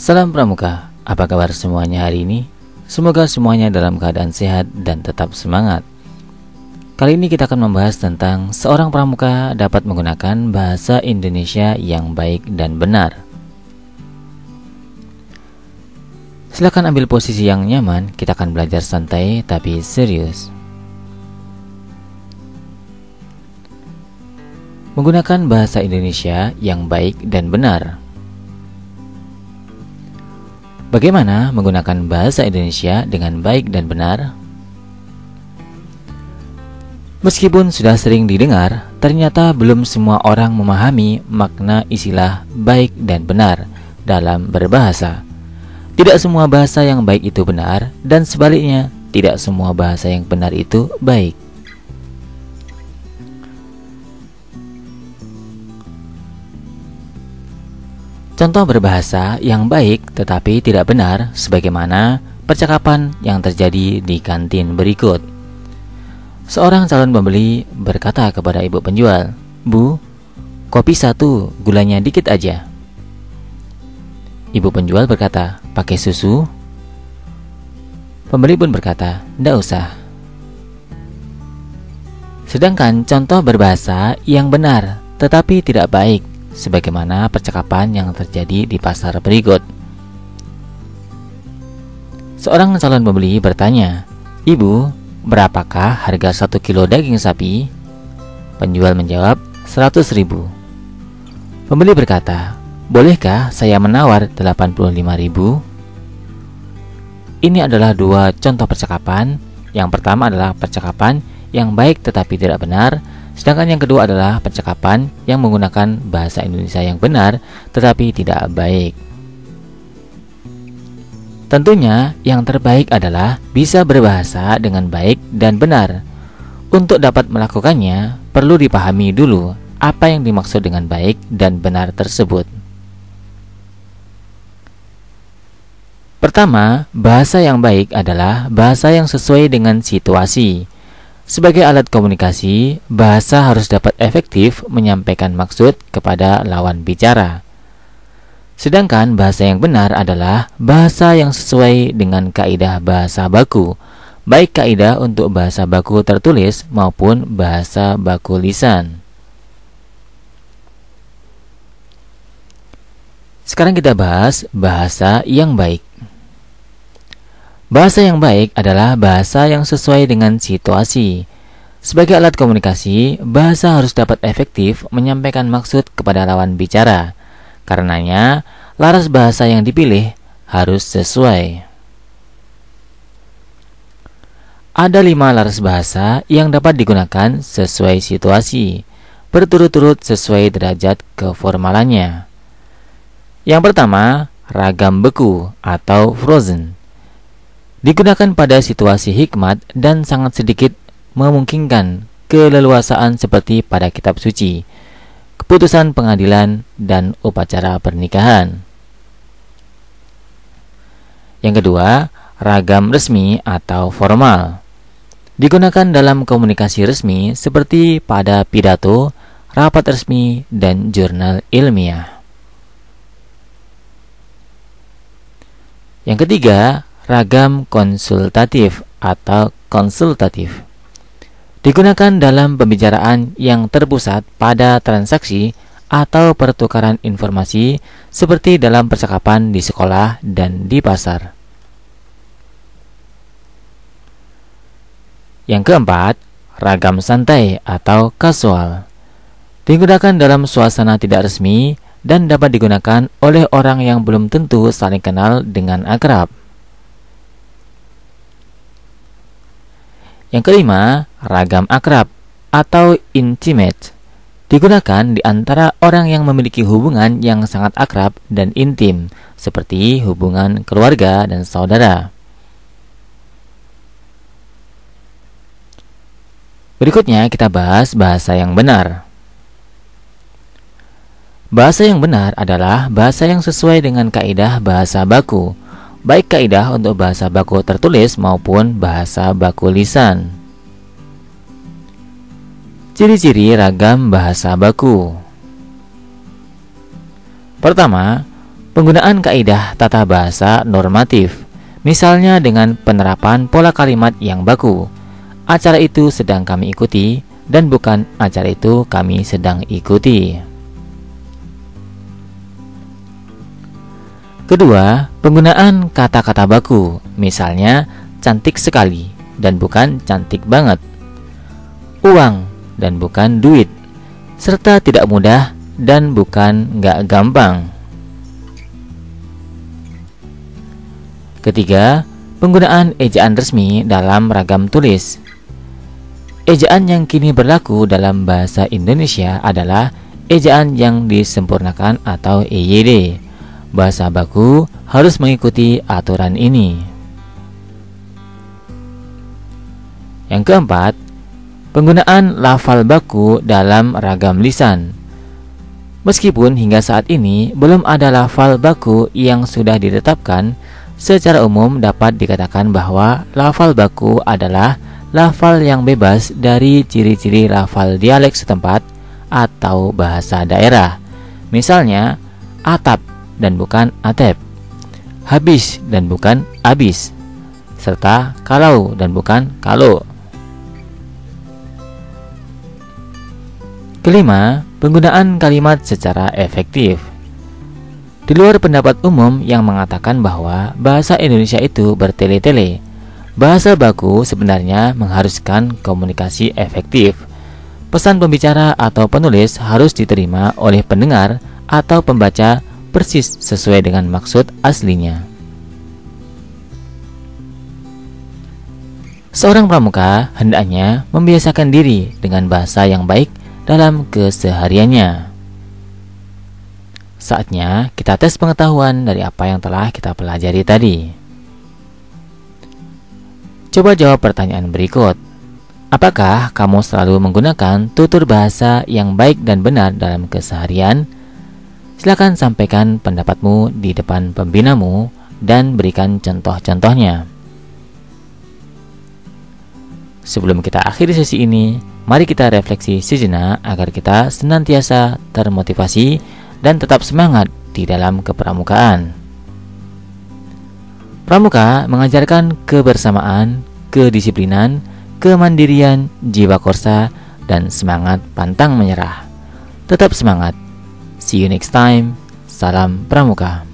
Salam Pramuka, apa kabar semuanya hari ini? Semoga semuanya dalam keadaan sehat dan tetap semangat. Kali ini kita akan membahas tentang seorang pramuka dapat menggunakan bahasa Indonesia yang baik dan benar. Silakan ambil posisi yang nyaman, kita akan belajar santai tapi serius. Menggunakan bahasa Indonesia yang baik dan benar. Bagaimana menggunakan bahasa Indonesia dengan baik dan benar? Meskipun sudah sering didengar, ternyata belum semua orang memahami makna istilah baik dan benar dalam berbahasa. Tidak semua bahasa yang baik itu benar, dan sebaliknya, tidak semua bahasa yang benar itu baik. Contoh berbahasa yang baik tetapi tidak benar sebagaimana percakapan yang terjadi di kantin berikut. Seorang calon pembeli berkata kepada ibu penjual, "Bu, kopi 1, gulanya dikit aja." Ibu penjual berkata, "Pakai susu?" Pembeli pun berkata, "Nggak usah." Sedangkan contoh berbahasa yang benar tetapi tidak baik sebagaimana percakapan yang terjadi di pasar berikut. Seorang calon pembeli bertanya, "Ibu, berapakah harga 1 kilo daging sapi?" Penjual menjawab, 100.000. Pembeli berkata, "Bolehkah saya menawar 85.000?" Ini adalah dua contoh percakapan. Yang pertama adalah percakapan yang baik tetapi tidak benar, sedangkan yang kedua adalah percakapan yang menggunakan bahasa Indonesia yang benar tetapi tidak baik. Tentunya yang terbaik adalah bisa berbahasa dengan baik dan benar. Untuk dapat melakukannya, perlu dipahami dulu apa yang dimaksud dengan baik dan benar tersebut. Pertama, bahasa yang baik adalah bahasa yang sesuai dengan situasi. Sebagai alat komunikasi, bahasa harus dapat efektif menyampaikan maksud kepada lawan bicara. Sedangkan bahasa yang benar adalah bahasa yang sesuai dengan kaidah bahasa baku, baik kaidah untuk bahasa baku tertulis maupun bahasa baku lisan. Sekarang kita bahas bahasa yang baik. Bahasa yang baik adalah bahasa yang sesuai dengan situasi. Sebagai alat komunikasi, bahasa harus dapat efektif menyampaikan maksud kepada lawan bicara. Karenanya, laras bahasa yang dipilih harus sesuai. Ada 5 laras bahasa yang dapat digunakan sesuai situasi, berturut-turut sesuai derajat keformalannya. Yang pertama, ragam beku atau frozen. Digunakan pada situasi hikmat dan sangat sedikit memungkinkan keleluasaan seperti pada kitab suci, keputusan pengadilan, dan upacara pernikahan. Yang kedua, ragam resmi atau formal. Digunakan dalam komunikasi resmi seperti pada pidato, rapat resmi, dan jurnal ilmiah. Yang ketiga, ragam konsultatif atau konsultatif. Digunakan dalam pembicaraan yang terpusat pada transaksi atau pertukaran informasi seperti dalam percakapan di sekolah dan di pasar. Yang keempat, ragam santai atau kasual. Digunakan dalam suasana tidak resmi dan dapat digunakan oleh orang yang belum tentu saling kenal dengan akrab. Yang kelima, ragam akrab atau intimate. Digunakan di antara orang yang memiliki hubungan yang sangat akrab dan intim, seperti hubungan keluarga dan saudara. Berikutnya kita bahas bahasa yang benar. Bahasa yang benar adalah bahasa yang sesuai dengan kaidah bahasa baku, baik kaidah untuk bahasa baku tertulis maupun bahasa baku lisan. Ciri-ciri ragam bahasa baku. Pertama, Penggunaan kaidah tata bahasa normatif, misalnya dengan penerapan pola kalimat yang baku. Acara itu sedang kami ikuti dan bukan acara itu kami sedang ikuti. Kedua, penggunaan kata-kata baku, misalnya cantik sekali dan bukan cantik banget, uang dan bukan duit, serta tidak mudah dan bukan nggak gampang. Ketiga, penggunaan ejaan resmi dalam ragam tulis. Ejaan yang kini berlaku dalam bahasa Indonesia adalah ejaan yang disempurnakan atau EYD. Bahasa baku harus mengikuti aturan ini. Yang keempat, penggunaan lafal baku dalam ragam lisan. Meskipun hingga saat ini belum ada lafal baku yang sudah ditetapkan, secara umum dapat dikatakan bahwa lafal baku adalah lafal yang bebas dari ciri-ciri lafal dialek setempat atau bahasa daerah. Misalnya, atap dan bukan atep, habis dan bukan abis, serta kalau dan bukan kalau. Kelima, penggunaan kalimat secara efektif. Di luar pendapat umum yang mengatakan bahwa bahasa Indonesia itu bertele-tele, bahasa baku sebenarnya mengharuskan komunikasi efektif. Pesan pembicara atau penulis harus diterima oleh pendengar atau pembaca persis sesuai dengan maksud aslinya. Seorang pramuka hendaknya membiasakan diri dengan bahasa yang baik dalam kesehariannya. Saatnya kita tes pengetahuan dari apa yang telah kita pelajari tadi. Coba jawab pertanyaan berikut. Apakah kamu selalu menggunakan tutur bahasa yang baik dan benar dalam keseharian? Silakan sampaikan pendapatmu di depan pembinamu dan berikan contoh-contohnya. Sebelum kita akhiri sesi ini, mari kita refleksi sejenak agar kita senantiasa termotivasi dan tetap semangat di dalam kepramukaan. Pramuka mengajarkan kebersamaan, kedisiplinan, kemandirian, jiwa korsa, dan semangat pantang menyerah. Tetap semangat. See you next time. Salam Pramuka.